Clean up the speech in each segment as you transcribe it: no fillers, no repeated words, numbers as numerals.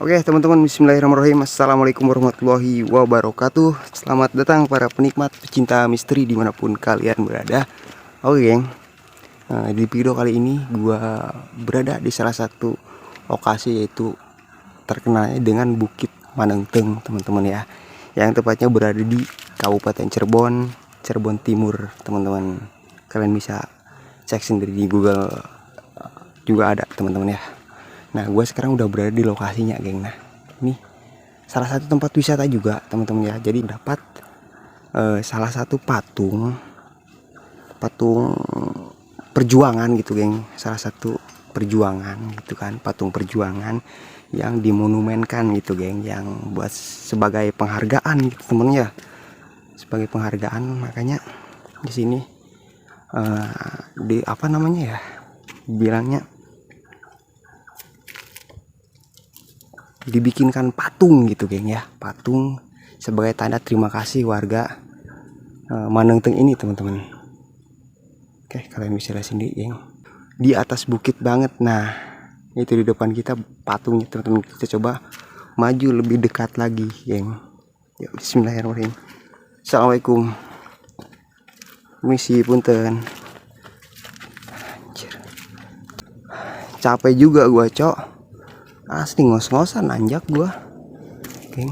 Oke teman-teman, bismillahirrahmanirrahim. Assalamualaikum warahmatullahi wabarakatuh. Selamat datang para penikmat pecinta misteri dimanapun kalian berada. Oke geng, di video kali ini gua berada di salah satu lokasi, yaitu terkenal dengan Bukit Manengteng teman-teman ya, yang tepatnya berada di Kabupaten Cirebon, Cirebon Timur teman-teman. Kalian bisa cek sendiri di Google, juga ada teman-teman ya. Nah, gue sekarang udah berada di lokasinya, geng. Nah, ini salah satu tempat wisata juga, teman-teman ya. Jadi dapat salah satu patung perjuangan gitu, geng. Salah satu perjuangan gitu kan, patung perjuangan yang dimonumenkan gitu, geng. Yang buat sebagai penghargaan gitu, temen ya. Sebagai penghargaan, makanya di sini di apa namanya ya? Bilangnya dibikinkan patung gitu, geng ya, patung sebagai tanda terima kasih warga Manengteng ini teman-teman. Oke, kalian bisa lihat sendiri, geng, di atas bukit banget. Nah, itu di depan kita patungnya teman-teman. Kita coba maju lebih dekat lagi, geng. Ya, bismillahirrahmanirrahim. Assalamualaikum. Misi punten. Anjir, capek juga gua, cok. Asli ngos-ngosan nanjak gua, geng.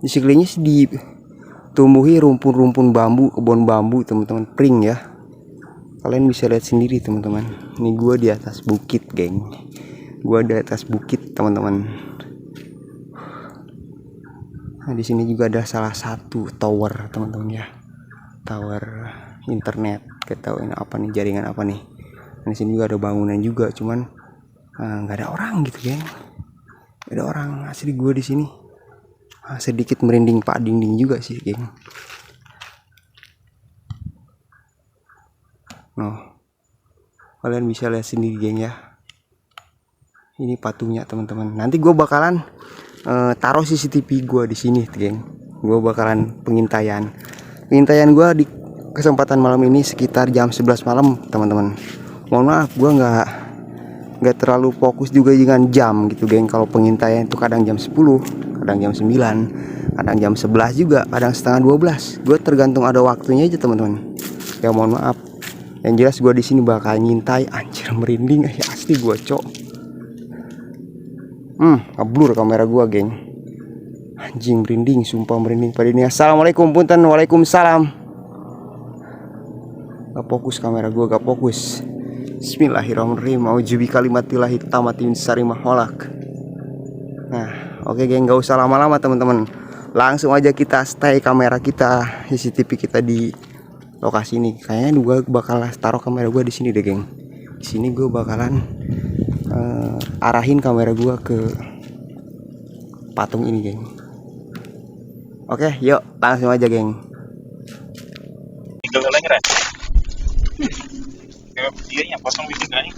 Di sekelilingnya sih ditumbuhi rumpun-rumpun bambu, kebun bambu teman-teman, pring ya. Kalian bisa lihat sendiri teman-teman. Ini gua di atas bukit, geng. Gua di atas bukit teman-teman. Nah, di sini juga ada salah satu tower teman-teman ya, tower internet. Kita tahu ini apa nih, jaringan apa nih. Nah, di sini juga ada bangunan juga, cuman nggak ada orang gitu, geng. Gak ada orang, asli gue di sini sedikit merinding pak dinding juga sih, geng. Oh, kalian bisa lihat sendiri, geng ya. Ini patungnya teman-teman. Nanti gue bakalan taruh CCTV gue di sini, geng. Gue bakalan pengintaian gue di kesempatan malam ini sekitar jam 11 malam teman-teman. Mohon maaf, gue nggak terlalu fokus juga dengan jam gitu, geng. Kalau pengintaian itu kadang jam 10, kadang jam 9, kadang jam 11 juga, kadang setengah 12. Gue tergantung ada waktunya aja teman-teman. Ya mohon maaf. Yang jelas gue di sini bakal nyintai. Anjir, merinding ya, asli gue, cok. Ngeblur kamera gue, geng. Anjing, merinding, sumpah merinding pada ini. Assalamualaikum punten. Waalaikumsalam. Gak fokus kamera gue, gak fokus. Bismillahirrahmanirrahim. Auzubi kalimatillahi tammati min syarri ma khalaq. Nah, oke, geng, gak usah lama-lama teman-teman. Langsung aja kita stay kamera kita, CCTV kita di lokasi ini. Kayaknya gue bakal taruh kamera gue di sini deh, geng. Di sini gue bakalan arahin kamera gue ke patung ini, geng. Oke, yuk langsung aja, geng. Dia yang pasang video ini.